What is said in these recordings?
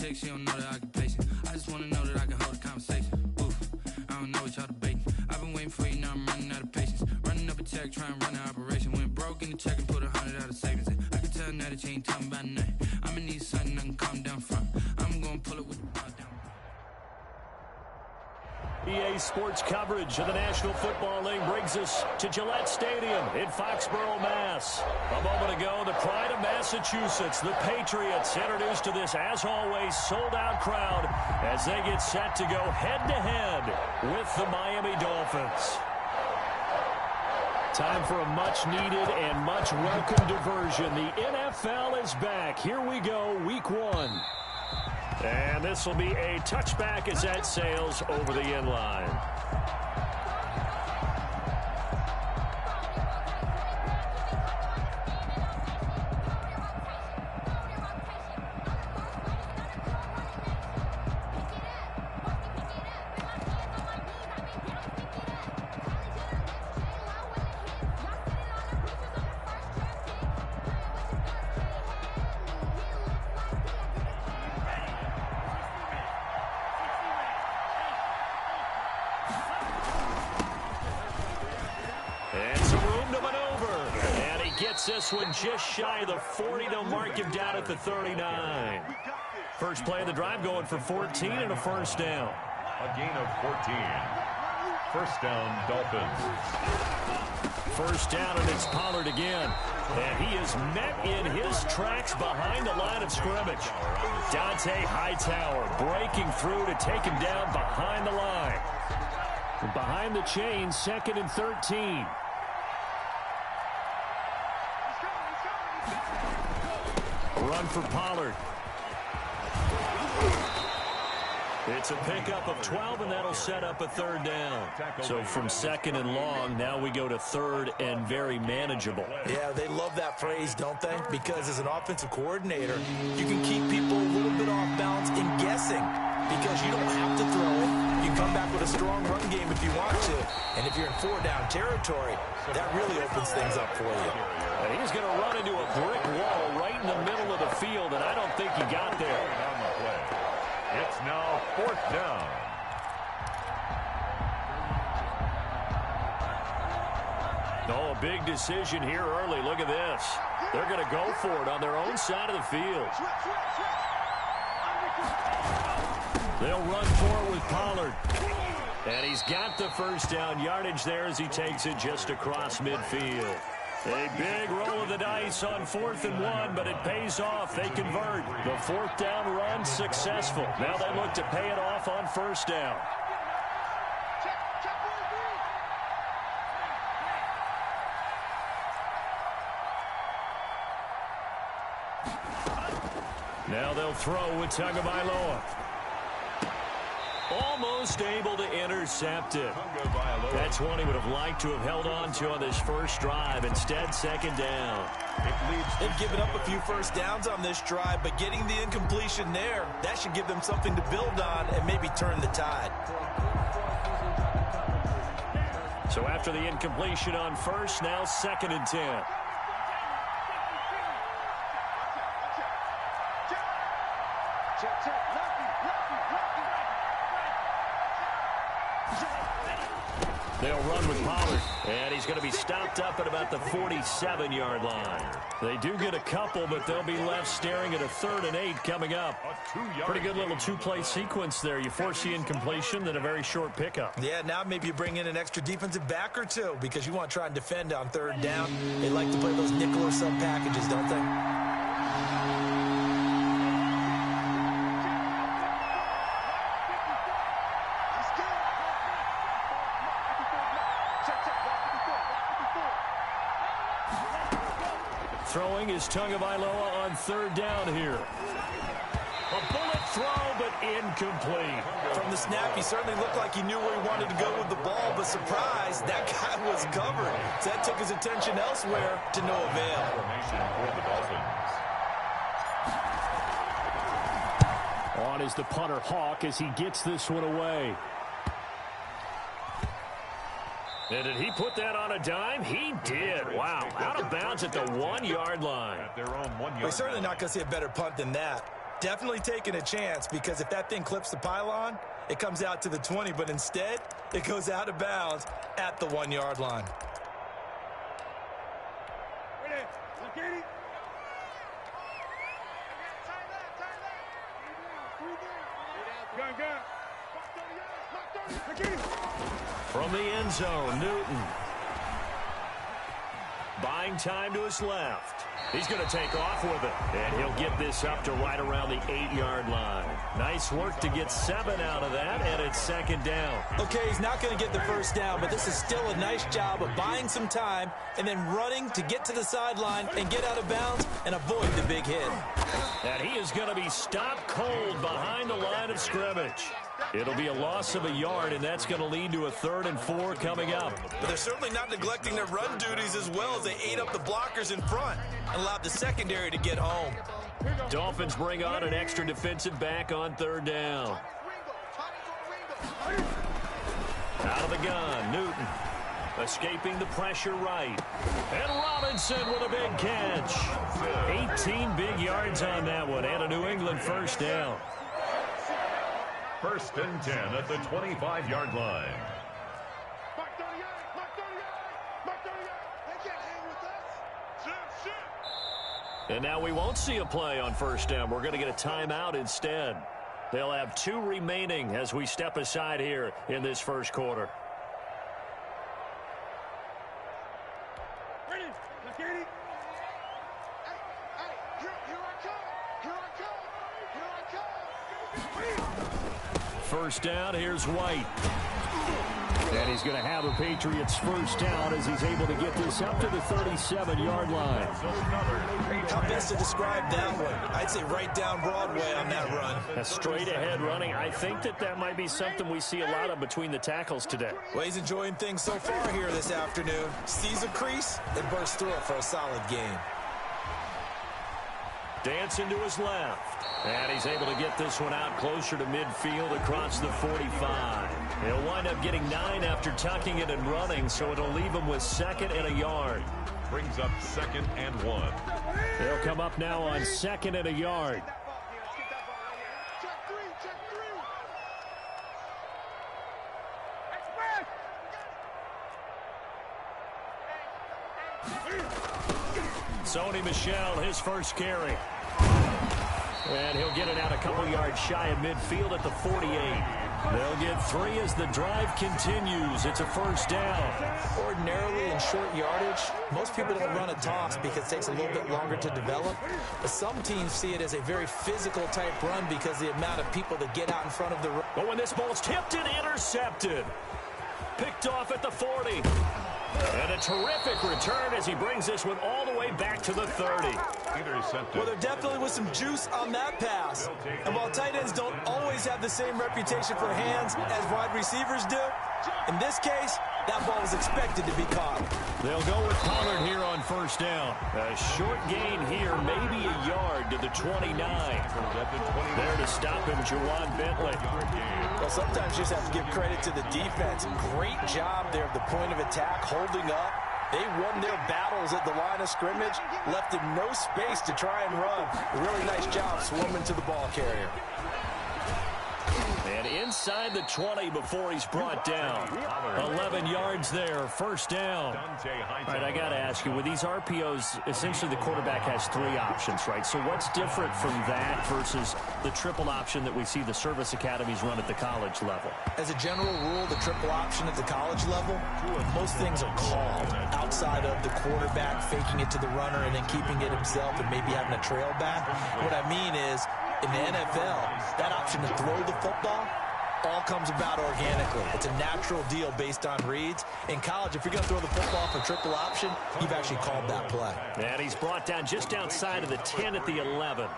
chick, she don't know the occupation. I just wanna know that I can hold a conversation. Oof, I don't know what y'all debating. I've been waiting for you, now I'm running out of patience. Running up a check, trying to run an operation. Went broke in the check and put 100 out of savings in. I can tell now that you ain't talking about nothing. I'ma need something I can calm down from. I'm gonna pull it with the bar down. EA Sports coverage of the National Football League brings us to Gillette Stadium in Foxborough, Mass. A moment ago, the pride of Massachusetts, the Patriots, introduced to this, as always, sold-out crowd as they get set to go head-to-head with the Miami Dolphins. Time for a much-needed and much-welcome diversion. The NFL is back. Here we go, Week 1. And this will be a touchback as that sails over the end line. This one just shy of the 40. They'll mark him down at the 39. First play of the drive going for 14 and a first down. A gain of 14. First down, Dolphins. First down, and it's Pollard again. And he is met in his tracks behind the line of scrimmage. Dante Hightower breaking through to take him down behind the line. Behind the chains, 2nd and 13. Run for Pollard. It's a pickup of 12, and that'll set up a third down. So from 2nd and long, now we go to 3rd and very manageable. Yeah, they love that phrase, don't they? Because as an offensive coordinator, you can keep people a little bit off balance and guessing because you don't have to throw it. You can come back with a strong run game if you want to. And if you're in 4-down territory, that really opens things up for you. And he's going to run into a brick wall right in the middle of the field, and I don't think he got there. It's now 4th down. Oh, a big decision here early. Look at this. They're going to go for it on their own side of the field. They'll run for it with Pollard. And he's got the first down yardage there as he takes it just across midfield. A big roll of the dice on 4th and 1, but it pays off. They convert. The 4th down run successful. Now they look to pay it off on 1st down. Now they'll throw with Tagovailoa. Almost able to intercept it. That's one he would have liked to have held on to on this first drive. Instead, 2nd down. They've given up a few first downs on this drive, but getting the incompletion there, that should give them something to build on and maybe turn the tide. So after the incompletion on first, now 2nd and 10. They'll run with Pollard, and he's going to be stopped up at about the 47-yard line. They do get a couple, but they'll be left staring at a 3rd and 8 coming up. Pretty good little two-play sequence there. You force the incompletion, then a very short pickup. Yeah, now maybe you bring in an extra defensive back or two because you want to try and defend on 3rd down. They like to play those nickel or sub packages, don't they? Throwing is Tagovailoa on 3rd down here. A bullet throw, but incomplete. From the snap, he certainly looked like he knew where he wanted to go with the ball, but surprise, that guy was covered. So that took his attention elsewhere to no avail. On is the punter Hawk as he gets this one away. And did he put that on a dime? He did. Wow. Out of bounds at the 1-yard line. We're certainly not going to see a better punt than that. Definitely taking a chance, because if that thing clips the pylon, it comes out to the 20, but instead, it goes out of bounds at the 1-yard line. From the end zone, Newton. Buying time to his left. He's going to take off with it, and he'll get this up to right around the 8-yard line. Nice work to get 7 out of that, and it's second down. Okay, he's not going to get the first down, but this is still a nice job of buying some time and then running to get to the sideline and get out of bounds and avoid the big hit. And he is going to be stopped cold behind the line of scrimmage. It'll be a loss of a yard, and that's going to lead to a 3rd and 4 coming up. But they're certainly not neglecting their run duties as well, as they ate up the blockers in front and allowed the secondary to get home. Dolphins bring on an extra defensive back on 3rd down. Out of the gun, Newton. Escaping the pressure right. And Robinson with a big catch. 18 big yards on that one, and a New England first down. 1st and 10 at the 25-yard line. And now we won't see a play on 1st down. We're going to get a timeout instead. They'll have 2 remaining as we step aside here in this first quarter. First down, here's White. And he's going to have the Patriots first down as he's able to get this up to the 37-yard line. How best to describe that one? I'd say right down Broadway on that run. A straight-ahead running. I think that might be something we see a lot of between the tackles today. Well, he's enjoying things so far here this afternoon. Sees a crease and bursts through it for a solid gain. Dancing to his left. And he's able to get this one out closer to midfield across the 45. He'll wind up getting 9 after tucking it and running, so it'll leave him with 2nd and a yard. Brings up 2nd and 1. They'll come up now on 2nd and a yard. Sony Michel, his first carry. And he'll get it out a couple yards shy of midfield at the 48. They'll get 3 as the drive continues. It's a first down. Ordinarily in short yardage, most people don't run a toss because it takes a little bit longer to develop. But some teams see it as a very physical type run because the amount of people that get out in front of the run. But when this ball's tipped and intercepted. Picked off at the 40. And a terrific return as he brings this one all the way back to the 30. Well, there definitely was some juice on that pass. And while tight ends don't always have the same reputation for hands as wide receivers do, in this case, that ball was expected to be caught. They'll go with Pollard here on first down. A short gain here, maybe a yard to the 29. There to stop him, Juwan Bentley. Well, sometimes you just have to give credit to the defense. Great job there at the point of attack, holding up. They won their battles at the line of scrimmage, left him no space to try and run. A really nice job swarming to the ball carrier. And inside the 20 before he's brought down. 11 yards there, first down. All right, I got to ask you, with these RPOs, essentially the quarterback has 3 options, right? So what's different from that versus the triple option that we see the service academies run at the college level? As a general rule, the triple option at the college level, most things are called outside of the quarterback faking it to the runner and then keeping it himself and maybe having a trail back. What I mean is, in the NFL, that option to throw the football all comes about organically. It's a natural deal based on reads. In college, if you're going to throw the football for triple option, you've actually called that play. And he's brought down just outside of the 10 at the 11.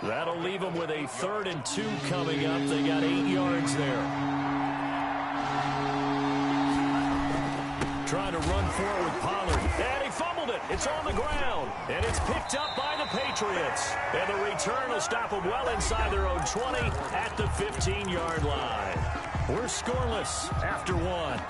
That'll leave him with a 3rd and 2 coming up. They got 8 yards there. Trying to run forward with Pollard. And he fumbled it. It's on the ground. And it's picked up by the Patriots. And the return will stop them well inside their own 20 at the 15-yard line. We're scoreless after 1.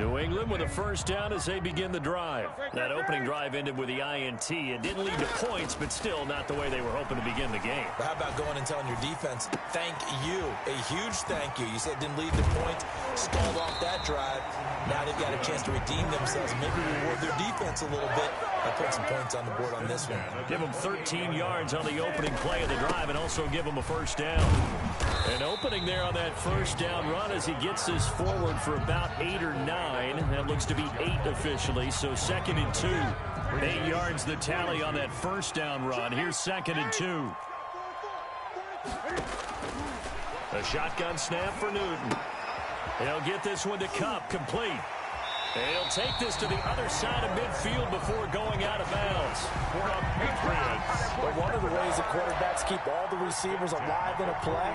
New England with a first down as they begin the drive. That opening drive ended with the INT. It didn't lead to points, but still not the way they were hoping to begin the game. But how about going and telling your defense, thank you, a huge thank you. You said it didn't lead to points, stalled off that drive. Now they've got a chance to redeem themselves and maybe reward their defense a little bit by putting some points on the board on this one. Give them 13 yards on the opening play of the drive and also give them a first down. An opening there on that first down run as he gets this forward for about 8 or 9. That looks to be 8 officially, so 2nd and 2. 8 yards the tally on that first down run. Here's 2nd and 2. A shotgun snap for Newton. He'll get this one to Kupp, complete. And he'll take this to the other side of midfield before going out of bounds. For the Patriots. But one of the ways that quarterbacks keep all the receivers alive in a play,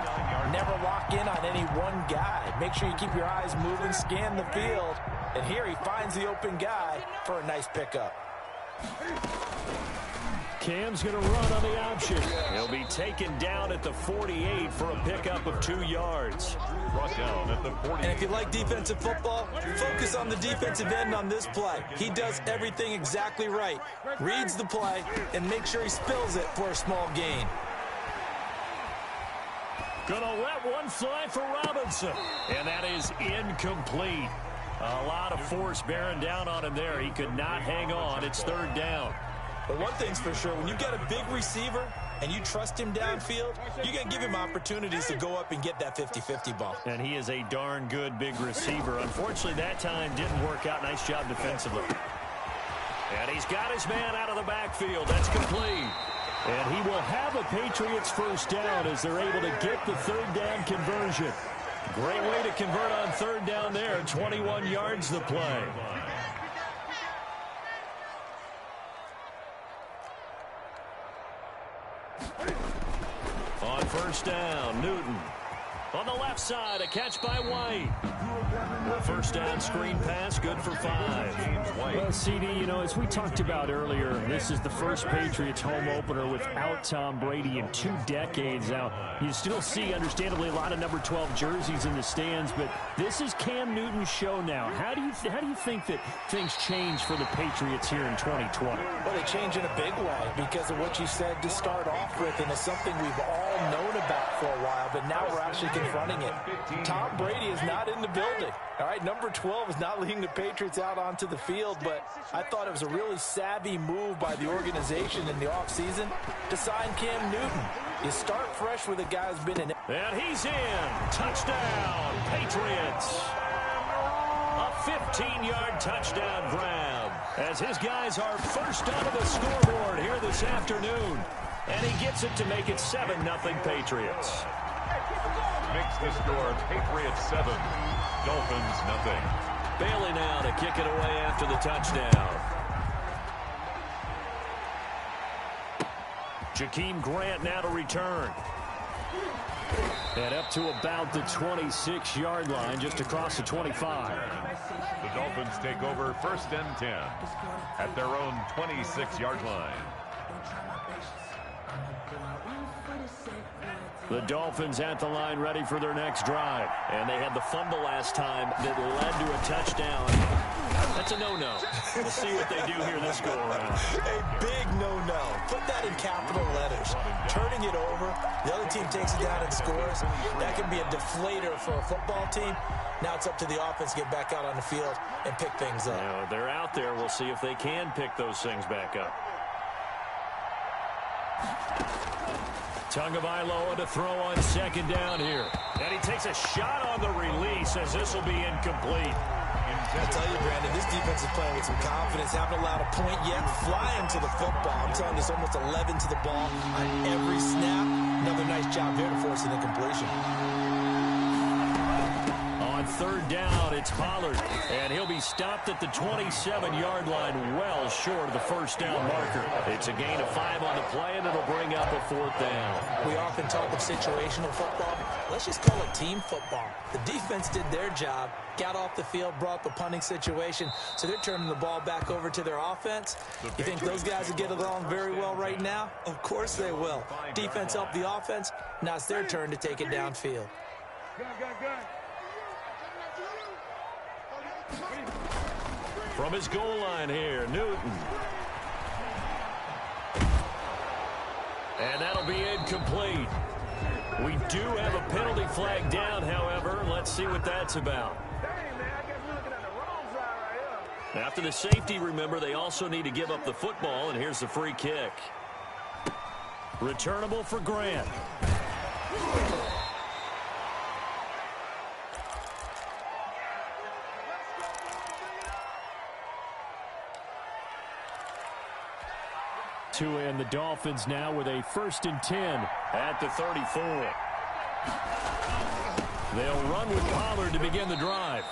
never lock in on any one guy. Make sure you keep your eyes moving, scan the field. And here he finds the open guy for a nice pickup. Cam's going to run on the option. He'll be taken down at the 48 for a pickup of 2 yards. Brought down at the 48. And if you like defensive football, focus on the defensive end on this play. He does everything exactly right. Reads the play and makes sure he spills it for a small gain. Gonna let one fly for Robinson. And that is incomplete. A lot of force bearing down on him there. He could not hang on. It's 3rd down. But one thing's for sure, when you get a big receiver and you trust him downfield, you're going to give him opportunities to go up and get that 50-50 ball. And he is a darn good big receiver. Unfortunately, that time didn't work out. Nice job defensively. And he's got his man out of the backfield. That's complete. And he will have a Patriots first down as they're able to get the 3rd down conversion. Great way to convert on 3rd down there. 21 yards the play. On first down, Newton. On the left side, a catch by White. First down screen pass, good for 5. Well, CD, you know, as we talked about earlier, this is the first Patriots home opener without Tom Brady in 2 decades. Now, you still see, understandably, a lot of number 12 jerseys in the stands, but this is Cam Newton's show now. How do you think that things change for the Patriots here in 2020? Well, they change in a big way because of what you said to start off with, and it's something we've all known about for a while, but now we're actually confronting it. Tom Brady is not in the building. All right, number 12 is not leading the Patriots out onto the field, but I thought it was a really savvy move by the organization in the offseason to sign Cam Newton. You start fresh with a guy who's been in. And he's in. Touchdown, Patriots. A 15-yard touchdown grab as his guys are first onto the scoreboard here this afternoon. And he gets it to make it 7-0 Patriots. Makes the score Patriots 7, Dolphins nothing. Bailey now to kick it away after the touchdown. Jakeem Grant now to return. And up to about the 26-yard line, just across the 25. The Dolphins take over 1st and 10 at their own 26-yard line. The Dolphins at the line ready for their next drive. And they had the fumble last time that led to a touchdown. That's a no-no. We'll see what they do here this go-around. A big no-no. Put that in capital letters. Turning it over, the other team takes it down and scores. That can be a deflator for a football team. Now it's up to the offense to get back out on the field and pick things up. You know, they're out there. We'll see if they can pick those things back up. Tagovailoa to throw on 2nd down here. And he takes a shot on the release as this will be incomplete. I tell you, Brandon, this defense is playing with some confidence. Haven't allowed a point yet. Flying to the football. I'm telling you, it's almost 11 to the ball on every snap. Another nice job there to force an incompletion. On 3rd down, it's Pollard. And he'll be stopped at the 27-yard line, well short of the first down marker. It's a gain of 5 on the play, and it'll bring up a 4th down. We often talk of situational football. Let's just call it team football. The defense did their job, got off the field, brought up a punting situation, so they're turning the ball back over to their offense. You think those guys will get along very well right now? Of course they will. Defense helped the offense. Now it's their turn to take it downfield. From his goal line here, Newton. And that'll be incomplete. We do have a penalty flag down, however. Let's see what that's about. After the safety, remember, they also need to give up the football, and here's the free kick. Returnable for Grant. And the Dolphins now with a 1st and 10 at the 34. They'll run with Pollard to begin the drive.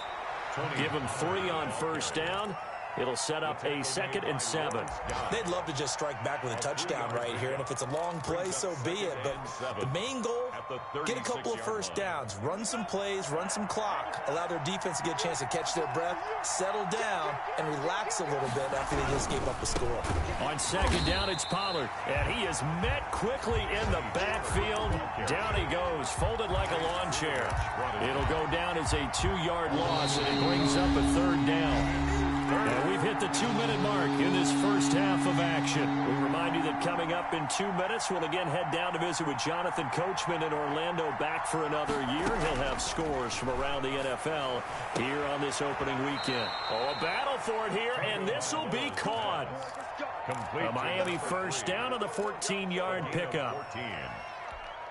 Give him 3 on 1st down. It'll set up a 2nd and 7. They'd love to just strike back with a touchdown right here, and if it's a long play, so be it. But the main goal, get a couple of 1st downs, run some plays, run some clock, allow their defense to get a chance to catch their breath, settle down, and relax a little bit after they just gave up a score. On 2nd down, it's Pollard, and he is met quickly in the backfield. Down he goes, folded like a lawn chair. It'll go down as a 2-yard loss, and it brings up a 3rd down. And we've hit the 2-minute mark in this first half of action. We remind you that coming up in 2 minutes, we'll again head down to visit with Jonathan Coachman in Orlando, back for another year. He'll have scores from around the NFL here on this opening weekend. Oh, a battle for it here, and this will be caught. A Miami 1st down on the 14-yard pickup.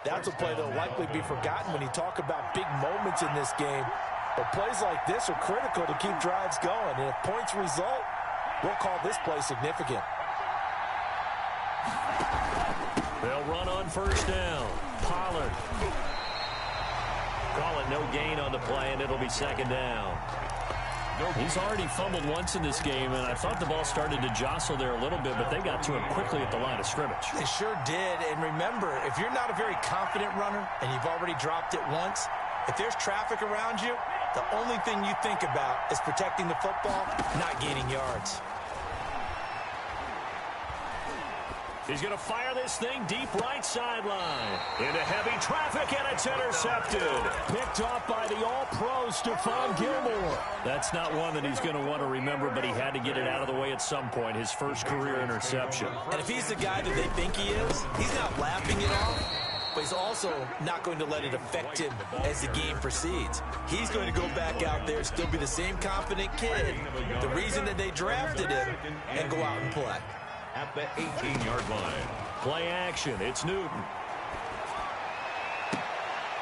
That's a play that will likely be forgotten when you talk about big moments in this game. But plays like this are critical to keep drives going. And if points result, we'll call this play significant. They'll run on 1st down. Pollard. Call it no gain on the play, and it'll be 2nd down. He's already fumbled once in this game, and I thought the ball started to jostle there a little bit, but they got to him quickly at the line of scrimmage. They sure did. And remember, if you're not a very confident runner and you've already dropped it once, if there's traffic around you, the only thing you think about is protecting the football, not gaining yards. He's going to fire this thing deep right sideline. Into heavy traffic, and it's intercepted. Picked off by the All-Pro Stephon Gilmore. That's not one that he's going to want to remember, but he had to get it out of the way at some point. His first career interception. And if he's the guy that they think he is, he's not laughing it off. But he's also not going to let it affect him as the game proceeds. He's going to go back out there, still be the same confident kid, the reason that they drafted him, and go out and play. At the 18-yard line. Play action. It's Newton.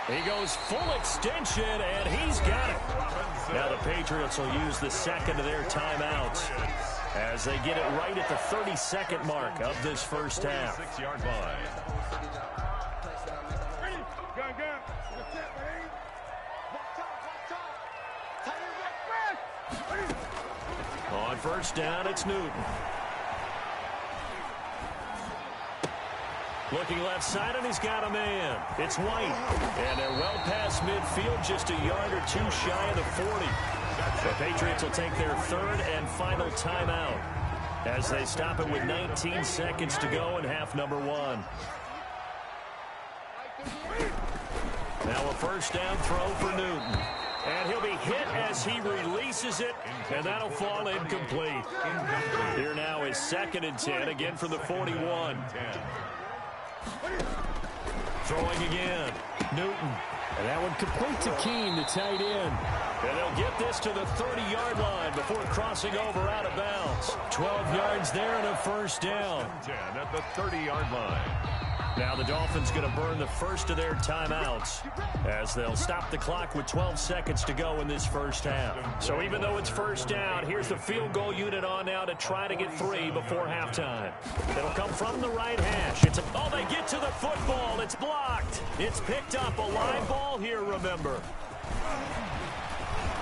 He goes full extension, and he's got it. Now the Patriots will use the 2nd of their timeouts as they get it right at the 32nd mark of this first half. 6-yard line. On 1st down, it's Newton. Looking left side, and he's got a man. It's White. And they're well past midfield, just a yard or 2 shy of the 40. The Patriots will take their 3rd and final timeout as they stop it with 19 seconds to go in half number 1. Now a 1st down throw for Newton. And he'll be hit as he releases it, and that'll fall incomplete. Here now is 2nd and 10, again from the 41. Throwing again. Newton. And that one complete to Keene, the tight end. And they'll get this to the 30-yard line before crossing over out of bounds. 12 yards there and a 1st down. 10 at the 30-yard line. Now the Dolphins going to burn the first of their timeouts as they'll stop the clock with 12 seconds to go in this first half. So even though it's 1st down, here's the field goal unit on now to try to get 3 before halftime. It'll come from the right hash. They get to the football. It's blocked. It's picked up. A live ball here, remember.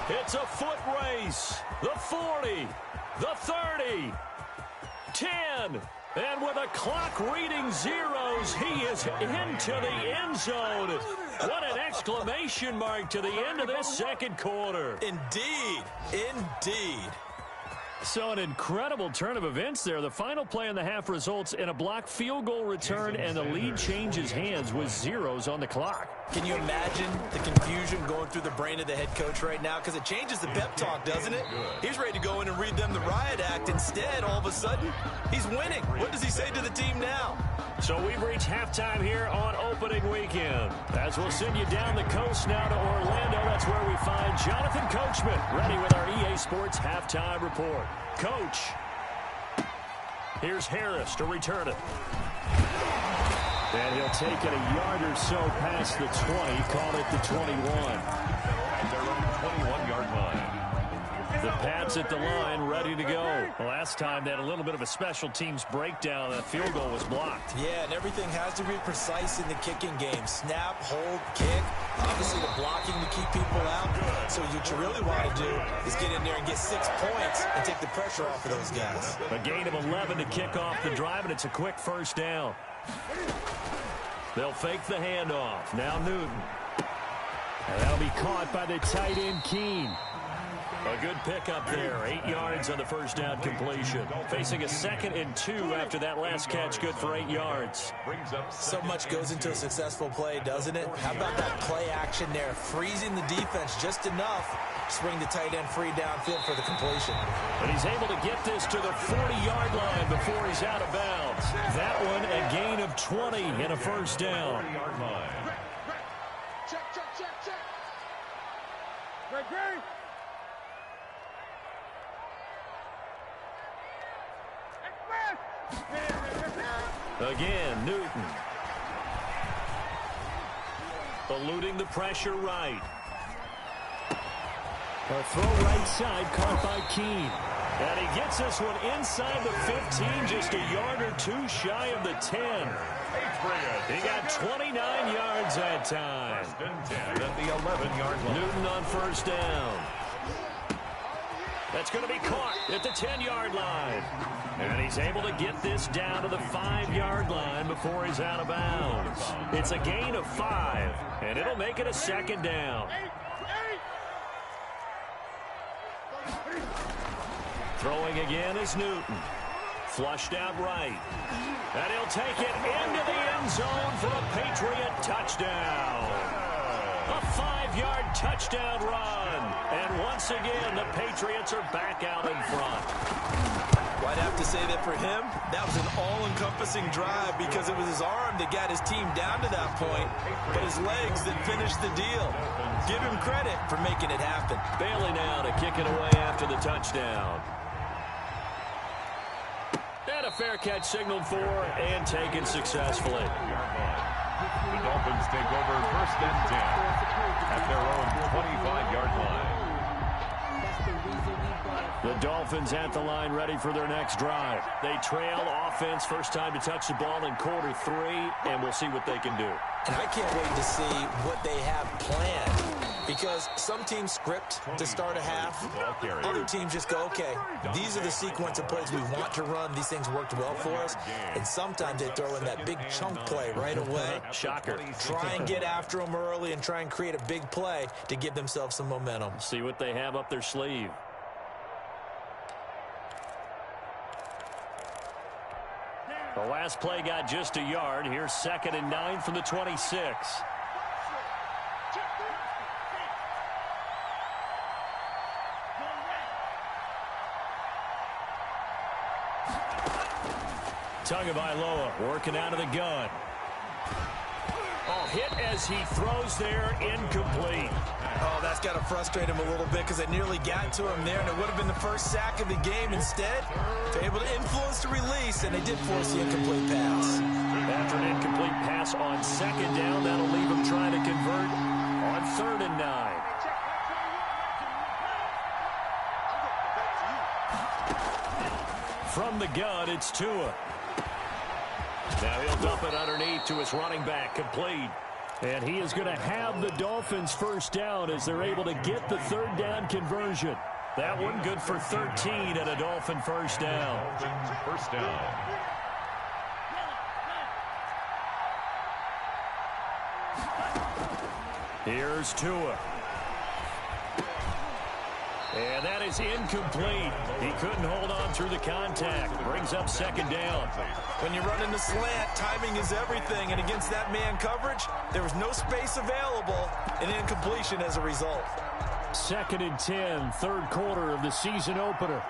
It's a foot race. The 40, the 30, 10. And with a clock reading zeros, he is into the end zone. What an exclamation mark to the end of this 2nd quarter. Indeed. Indeed. So an incredible turn of events there. The final play in the half results in a blocked field goal return, and the lead changes hands with zeros on the clock. Can you imagine the confusion going through the brain of the head coach right now? Because it changes the pep talk, doesn't it? He's ready to go in and read them the riot act. Instead, all of a sudden, he's winning. What does he say to the team now? So we've reached halftime here on opening weekend. As we'll send you down the coast now to Orlando, that's where we find Jonathan Coachman, ready with our EA Sports halftime report. Coach, here's Harris to return it. And he'll take it a yard or so past the 20, call it the 21. At their own 21-yard line. The Pats at the line, ready to go. Last time they had a little bit of a special teams breakdown. That field goal was blocked. Yeah, and everything has to be precise in the kicking game. Snap, hold, kick. Obviously, the blocking to keep people out. So what you really want to do is get in there and get 6 points and take the pressure off of those guys. A gain of 11 to kick off the drive, and it's a quick first down. They'll fake the handoff. Now Newton. And that'll be caught by the tight end, Keene. A good pickup there. 8 yards on the first down completion. Facing a 2nd and 2 after that last catch. Good for 8 yards. So much goes into a successful play, doesn't it? How about that play action there? Freezing the defense just enough to bring the tight end free downfield for the completion. But he's able to get this to the 40-yard line before he's out of bounds. That one a gain of 20 and a first down. Check. Great. Again, Newton. Eluding the pressure right. A throw right side caught by Keene. And he gets this one inside the 15, just a yard or two shy of the 10. He got 29 yards that time. At the 11-yard line. Newton on first down. That's going to be caught at the 10-yard line. And he's able to get this down to the 5-yard line before he's out of bounds. It's a gain of 5, and it'll make it a second down. Throwing again is Newton. Flushed out right. And he'll take it into the end zone for a Patriot touchdown. A 5-yard touchdown run. And once again, the Patriots are back out in front. Well, I'd have to say that for him, that was an all-encompassing drive because it was his arm that got his team down to that point, but his legs that finished the deal. Give him credit for making it happen. Bailey now to kick it away after the touchdown. And a fair catch signaled for and taken successfully. The Dolphins take over 1st and 10 at their own 25-yard line. The Dolphins at the line ready for their next drive. They trail offense, first time to touch the ball in quarter 3, and we'll see what they can do. And I can't wait to see what they have planned because some teams script to start a half. Other teams just go, okay, these are the sequence of plays we want to run. These things worked well for us. And sometimes they throw in that big chunk play right away. Shocker. Try and get after them early and try and create a big play to give themselves some momentum. See what they have up their sleeve. The last play got just a yard. Here's 2nd and 9 from the 26. Tagovailoa working out of the gun. Oh, hit as he throws there, incomplete. Oh, that's got to frustrate him a little bit because they nearly got to him there, and it would have been the first sack of the game. Instead, they're able to influence the release, and they did force the incomplete pass. After an incomplete pass on 2nd down, that'll leave him trying to convert on 3rd and 9. From the gun, it's Tua. Now he'll dump it underneath to his running back, complete. And he is going to have the Dolphins first down as they're able to get the 3rd down conversion. That one good for 13 and a Dolphin first down. First down. Here's Tua. And that is incomplete. He couldn't hold on through the contact. Brings up second down. When you're running the slant, timing is everything. And against that man coverage, there was no space available. An incompletion as a result. 2nd and 10, third quarter of the season opener.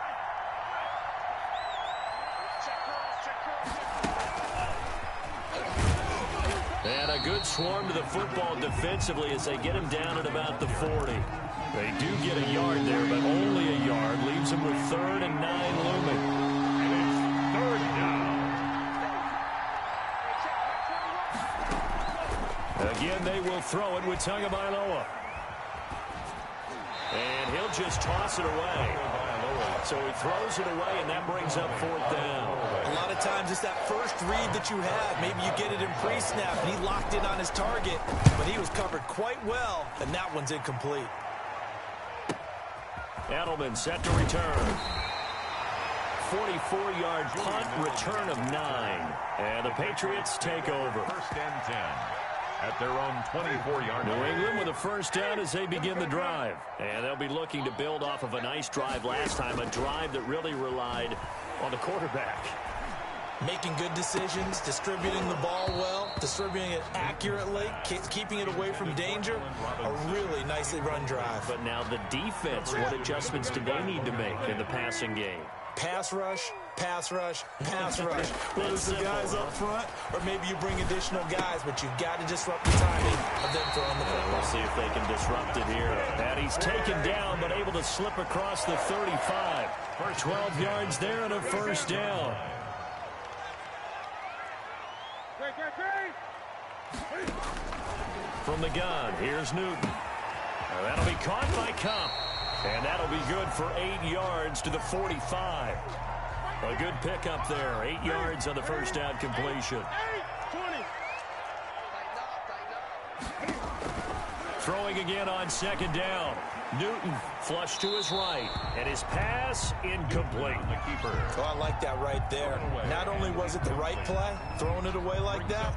And a good swarm to the football defensively as they get him down at about the 40. They do get a yard there, but only a yard. Leaves them with 3rd and 9 looming. And it's 3rd down. Again, they will throw it with Tagovailoa. And he'll just toss it away. So he throws it away, and that brings up 4th down. A lot of times it's that first read that you have. Maybe you get it in pre-snap, and he locked in on his target, but he was covered quite well, and that one's incomplete. Edelman set to return. 44-yard punt, return of 9. And the Patriots take over. 1st and 10 at their own 24-yard line. New England with a first down as they begin the drive. And they'll be looking to build off of a nice drive last time, a drive that really relied on the quarterback. Making good decisions, distributing the ball well, distributing it accurately, keeping it away from danger. A really nicely run drive. But now the defense, what adjustments do they need to make in the passing game? Pass rush, pass rush, pass rush. Whether it's the guys up front, or maybe you bring additional guys, but you've got to disrupt the timing of them throwing the football. We'll see if they can disrupt it here. And he's taken down, but able to slip across the 35. 12 yards there and a first down. From the gun, here's Newton. Now that'll be caught by Cup. And that'll be good for 8 yards to the 45. A good pickup there. 8 yards on the first down completion. Throwing again on 2nd down. Newton flush to his right, and his pass incomplete. The keeper. Oh, I like that right there. Not only was it the right play, throwing it away like that,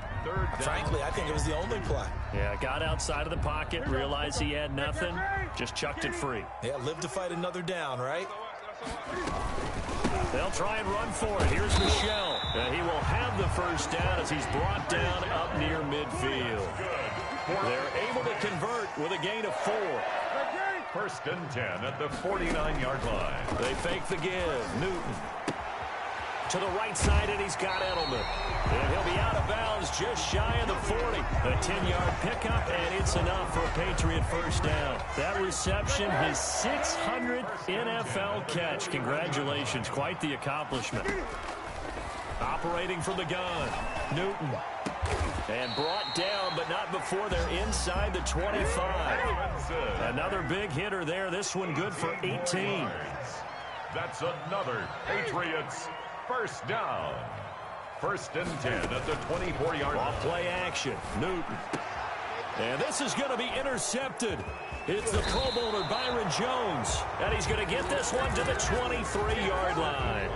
frankly, I think it was the only play. Yeah, got outside of the pocket, realized he had nothing, just chucked it free. Yeah, live to fight another down, right? They'll try and run for it. Here's Michel. And he will have the first down as he's brought down up near midfield. They're able to convert with a gain of 4. 1st and 10 at the 49-yard line. They fake the give. Newton to the right side, and he's got Edelman. And he'll be out of bounds just shy of the 40. A 10-yard pickup, and it's enough for a Patriot first down. That reception, his 600th NFL catch. Congratulations. Quite the accomplishment. Operating from the gun. Newton. And brought down, but not before they're inside the 25. Another big hitter there. This one good for 18. That's another Patriots first down. 1st and 10 at the 24-yard line. Off play action. Newton. And this is going to be intercepted. It's the Pro Bowler Byron Jones. And he's going to get this one to the 23-yard line.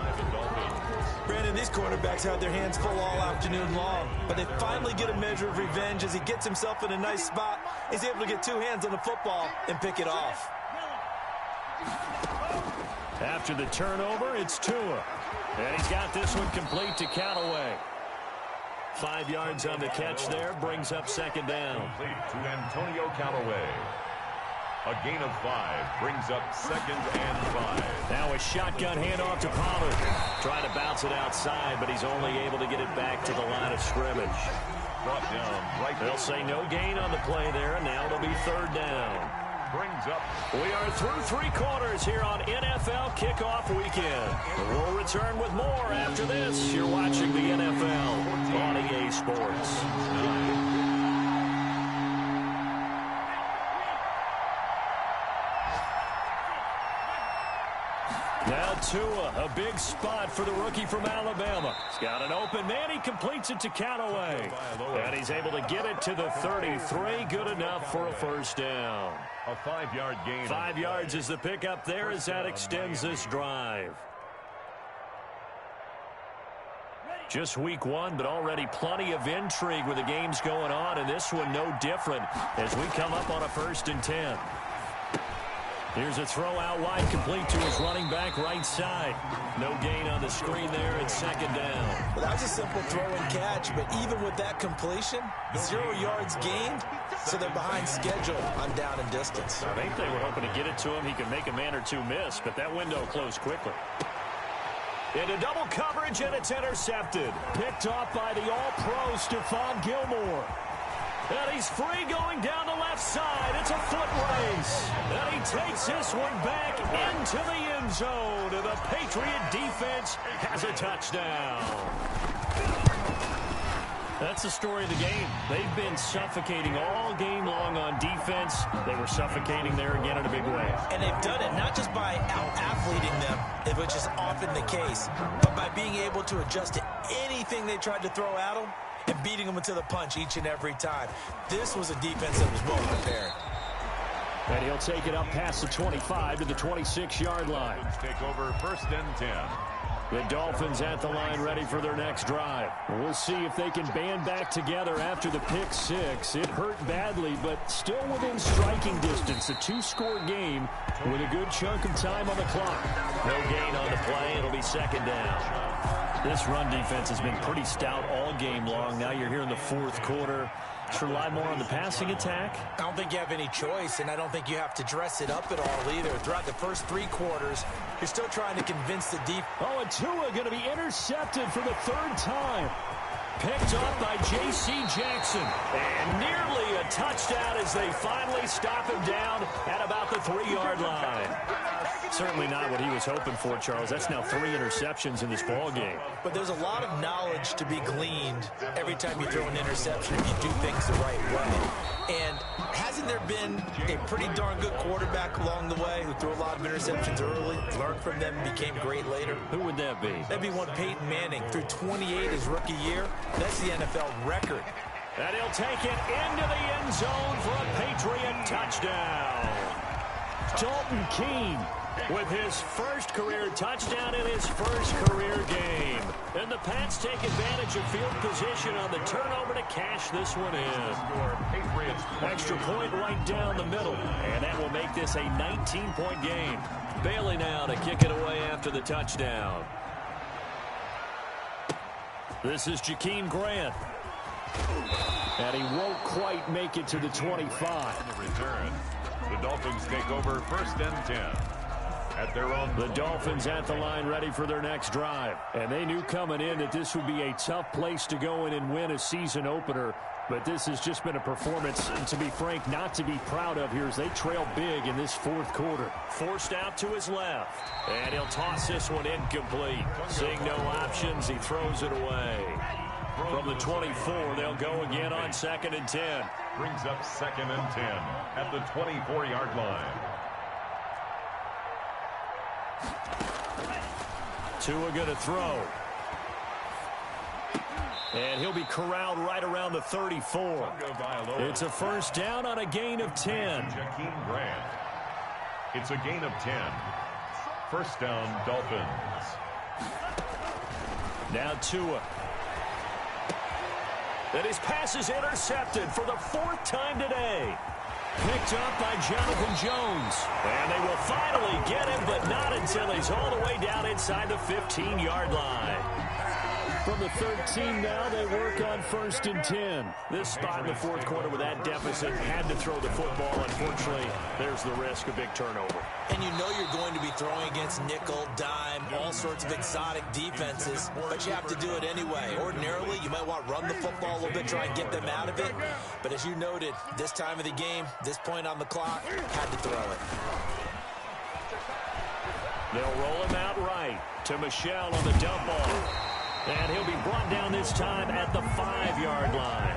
Brandon, these quarterbacks had their hands full all afternoon long, but they finally get a measure of revenge as he gets himself in a nice spot. He's able to get 2 hands on the football and pick it off. After the turnover, it's Tua. And he's got this one complete to Callaway. 5 yards on the catch there, brings up 2nd down. Complete to Antonio Callaway. A gain of 5 brings up 2nd and 5. Now a shotgun handoff to Pollard. Trying to bounce it outside, but he's only able to get it back to the line of scrimmage. Brought down right. They'll say no gain on the play there, and now it'll be 3rd down. Brings up. We are through 3 quarters here on NFL Kickoff Weekend. We'll return with more after this. You're watching the NFL on EA Sports. Now Tua, a big spot for the rookie from Alabama. He's got an open man. He completes it to Callaway. And he's able to get it to the 33. Good enough for a first down. A 5-yard gain. 5 yards is the pickup there as that extends this drive. Just week 1, but already plenty of intrigue with the games going on, and this one no different as we come up on a 1st and 10. Here's a throw out wide, complete to his running back right side. No gain on the screen there. It's second down. Well, that was a simple throw and catch, but even with that completion, 0 yards gained, so they're behind schedule on down and distance. I think they were hoping to get it to him. He could make a man or two miss, but that window closed quickly. Into double coverage, and it's intercepted. Picked off by the all-pro Stephon Gilmore. And he's free going down the left side. It's a foot race. And he takes this one back into the end zone. And the Patriot defense has a touchdown. That's the story of the game. They've been suffocating all game long on defense. They were suffocating there again in a big way. And they've done it not just by out-athleting them, which is often the case, but by being able to adjust to anything they tried to throw at them and beating them into the punch each and every time. This was a defense that was well prepared. And he'll take it up past the 25 to the 26-yard line. Take over 1st and 10. The Dolphins at the line ready for their next drive. We'll see if they can band back together after the pick six. It hurt badly, but still within striking distance. A 2-score game with a good chunk of time on the clock. No gain on the play. It'll be second down. This run defense has been pretty stout all game long. Now you're here in the fourth quarter. Should rely more on the passing attack. I don't think you have any choice, and I don't think you have to dress it up at all either. Throughout the first 3 quarters, you're still trying to convince the defense. Oh, and Tua going to be intercepted for the 3rd time. Picked off by J.C. Jackson. And nearly a touchdown as they finally stop him down at about the 3-yard line. Certainly not what he was hoping for, Charles. That's now 3 interceptions in this ball game. But there's a lot of knowledge to be gleaned every time you throw an interception if you do things the right way. And hasn't there been a pretty darn good quarterback along the way who threw a lot of interceptions early, learned from them, became great later? Who would that be? That'd be one Peyton Manning. Threw 28 his rookie year. That's the NFL record. And he'll take it into the end zone for a Patriot touchdown. Dalton Keene with his first career touchdown in his first career game. And the Pats take advantage of field position on the turnover to cash this one in. Extra point right down the middle. And that will make this a 19-point game. Bailey now to kick it away after the touchdown. This is Jakeem Grant. And he won't quite make it to the 25. The return. The Dolphins take over 1st and 10. At their own. The Dolphins at the line ready for their next drive. And they knew coming in that this would be a tough place to go in and win a season opener. But this has just been a performance, to be frank, not to be proud of here as they trail big in this 4th quarter. Forced out to his left. And he'll toss this one incomplete. Seeing no options, he throws it away. From the 24, they'll go again on 2nd and 10. Brings up 2nd and 10 at the 24-yard line. Tua going to throw. And he'll be corralled right around the 34. It's a first down on a gain of 10. Jakeem Grant. It's a gain of 10. First down, Dolphins. Now Tua. And his pass is intercepted for the 4th time today. Picked up by Jonathan Jones. And they will finally get him, but not until he's all the way down inside the 15-yard line. From the 13 now, they work on 1st and 10. This spot in the 4th quarter with that deficit, had to throw the football. Unfortunately, there's the risk of big turnover. And you know you're going to be throwing against nickel, dime, all sorts of exotic defenses, but you have to do it anyway. Ordinarily, you might want to run the football a little bit, try and get them out of it. But as you noted, this time of the game, this point on the clock, had to throw it. They'll roll him out right to Michelle on the dump off. And he'll be brought down this time at the 5-yard line.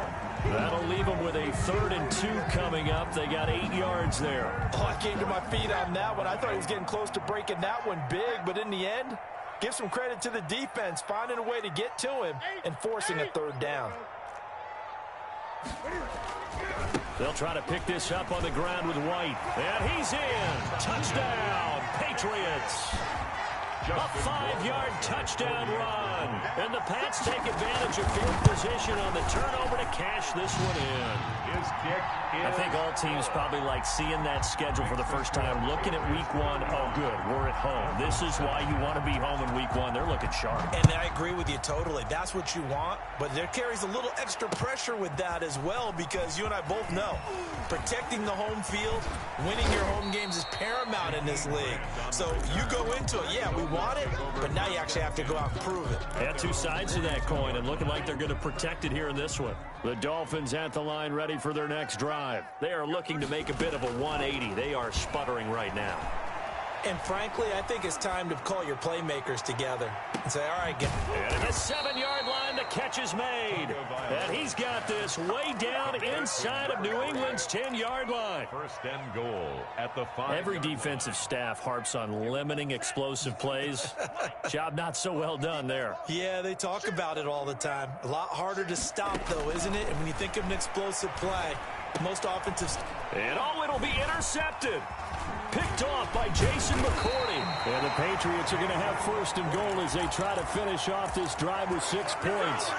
That'll leave him with a 3rd and 2 coming up. They got 8 yards there. Oh, I came to my feet on that one. I thought he was getting close to breaking that one big, but in the end, give some credit to the defense, finding a way to get to him and forcing a 3rd down. They'll try to pick this up on the ground with White. And he's in. Touchdown, Patriots. A 5-yard touchdown run. And the Pats take advantage of field position on the turnover to cash this one in. His kick is I think all teams probably like seeing that schedule for the first time, looking at week one. Oh, good, we're at home. This is why you want to be home in week one. They're looking sharp. And I agree with you totally. That's what you want, but there carries a little extra pressure with that as well, because you and I both know protecting the home field, winning your home games is paramount in this league. So you go into it, yeah, we want it, but now you actually have to go out and prove it. Yeah, two sides to that coin, and looking like they're going to protect it here in this one. The Dolphins at the line, ready for their next drive. They are looking to make a bit of a 180. They are sputtering right now. And frankly, I think it's time to call your playmakers together and say, all right, get. And at the 7-yard line, the catch is made. And he's got this way down inside of New England's 10-yard line. first and goal at the 5. Every defensive staff harps on limiting explosive plays. Job not so well done there. Yeah, they talk about it all the time. A lot harder to stop, though, isn't it? And when you think of an explosive play, most offensive. And it'll be intercepted. Picked off by Jason McCourty. And the Patriots are going to have first and goal as they try to finish off this drive with 6 points.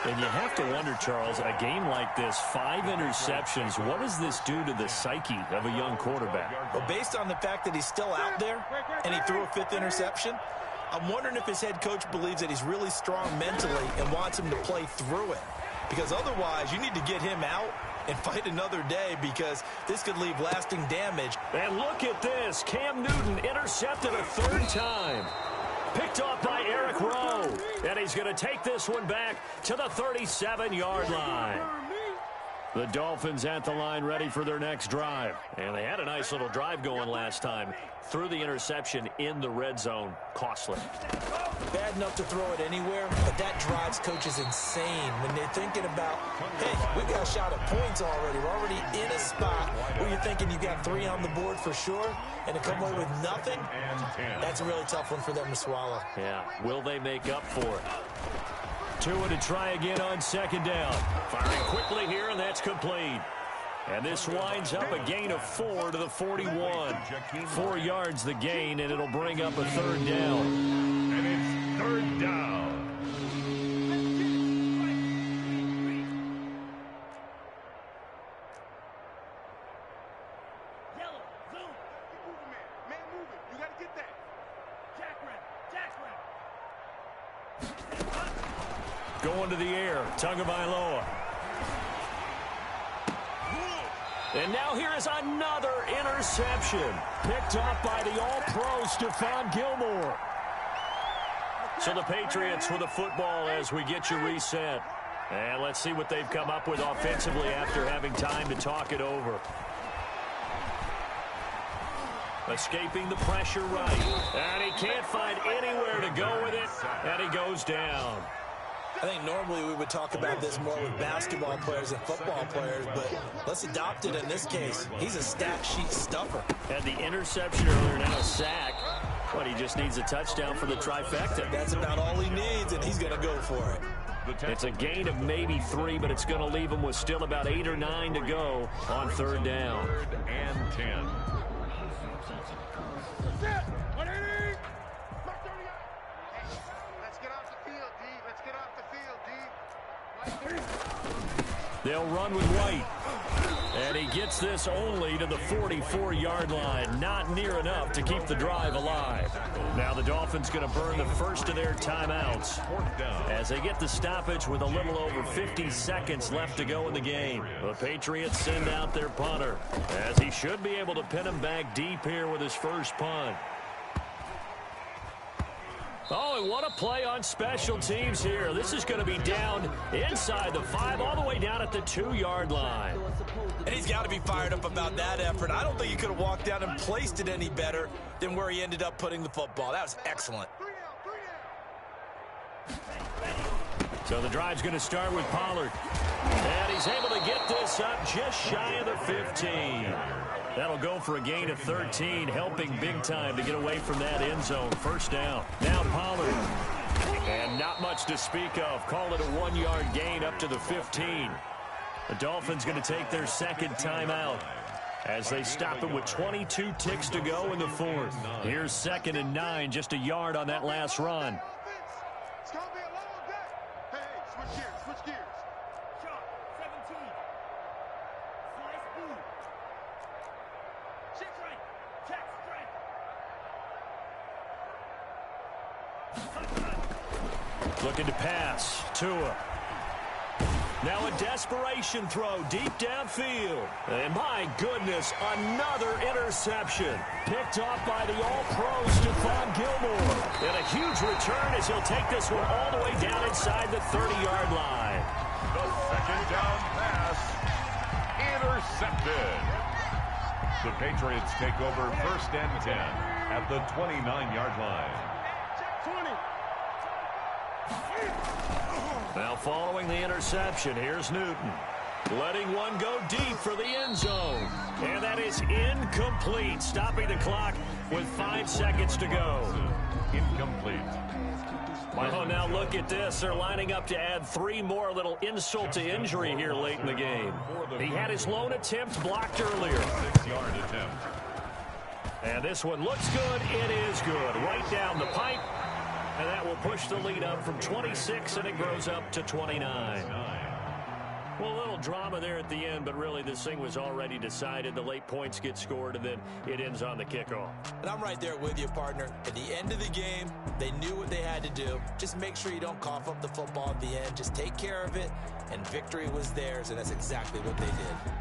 And you have to wonder, Charles, a game like this, 5 interceptions, what does this do to the psyche of a young quarterback? Well, based on the fact that he's still out there and he threw a 5th interception, I'm wondering if his head coach believes that he's really strong mentally and wants him to play through it. Because otherwise, you need to get him out and fight another day, because this could leave lasting damage. And look at this. Cam Newton intercepted a 3rd time. Picked off by Eric Rowe. And he's going to take this one back to the 37-yard line. The Dolphins at the line, ready for their next drive. And they had a nice little drive going last time. Threw the interception in the red zone. Costly. Bad enough to throw it anywhere, but that drives coaches insane when they're thinking about, hey, we got a shot at points already. We're already in a spot where you're thinking you got 3 on the board for sure, and to come away with nothing, that's a really tough one for them to swallow. Yeah, will they make up for it? Tua to try again on 2nd down. Firing quickly here, and that's complete. And this winds up a gain of 4 to the 41. 4 yards the gain, and it'll bring up a 3rd down. And it's 3rd down. Yellow, zoom. Keep moving, man. Man, move it. You got to get that. Jack Going to the air, Tagovailoa. And now here is another interception. Picked off by the all-pro Stephon Gilmore. So the Patriots with the football as we get you reset. And let's see what they've come up with offensively after having time to talk it over. Escaping the pressure right. And he can't find anywhere to go with it. And he goes down. I think normally we would talk about this more with basketball players than football players, but let's adopt it in this case. He's a stat sheet stuffer. Had the interception earlier, now a sack. But he just needs a touchdown for the trifecta. That's about all he needs, and he's going to go for it. It's a gain of maybe 3, but it's going to leave him with still about 8 or 9 to go on 3rd down. 3rd and 10. They'll run with White. And he gets this only to the 44-yard line. Not near enough to keep the drive alive. Now the Dolphins going to burn the first of their timeouts as they get the stoppage with a little over 50 seconds left to go in the game. The Patriots send out their punter, as he should be able to pin him back deep here with his first punt. Oh, and what a play on special teams here. This is going to be down inside the 5, all the way down at the 2-yard line. And he's got to be fired up about that effort. I don't think he could have walked down and placed it any better than where he ended up putting the football. That was excellent. So the drive's going to start with Pollard. And he's able to get this up just shy of the 15. That'll go for a gain of 13, helping big time to get away from that end zone. First down. Now Pollard. And not much to speak of. Call it a 1-yard gain up to the 15. The Dolphins going to take their 2nd timeout. as they stop it with 22 ticks to go in the fourth. Here's 2nd and 9, just a yard on that last run. It's going to be a long day. Hey, switch gears, switch gears. Sharp, 17. Slice boot. Check right. Check straight. Looking to pass. Tua. Now a desperation throw deep downfield. And my goodness, another interception. Picked off by the all-pro Stephon Gilmore. And a huge return as he'll take this one all the way down inside the 30-yard line. The second down pass intercepted. The Patriots take over 1st and 10 at the 29-yard line. Check 20. Now following the interception, here's Newton. Letting one go deep for the end zone. And that is incomplete. Stopping the clock with 5 seconds to go. Incomplete. Oh, now look at this. They're lining up to add 3 more, little insult to injury here late in the game. He had his lone attempt blocked earlier. 6-yard attempt. And this one looks good. It is good. Right down the pipe. And that will push the lead up from 26, and it grows up to 29. Well, a little drama there at the end, but really this thing was already decided. The late points get scored, and then it ends on the kickoff. And I'm right there with you, partner. At the end of the game, they knew what they had to do. Just make sure you don't cough up the football at the end. Just take care of it, and victory was theirs, and that's exactly what they did.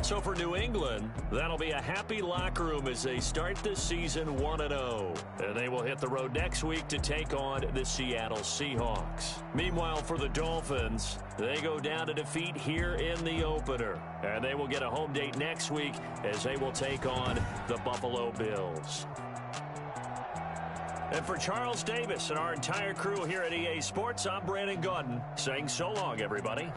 So for New England, that'll be a happy locker room as they start the season 1-0. And they will hit the road next week to take on the Seattle Seahawks. Meanwhile, for the Dolphins, they go down to defeat here in the opener. And they will get a home date next week as they will take on the Buffalo Bills. And for Charles Davis and our entire crew here at EA Sports, I'm Brandon Gaudin saying so long, everybody.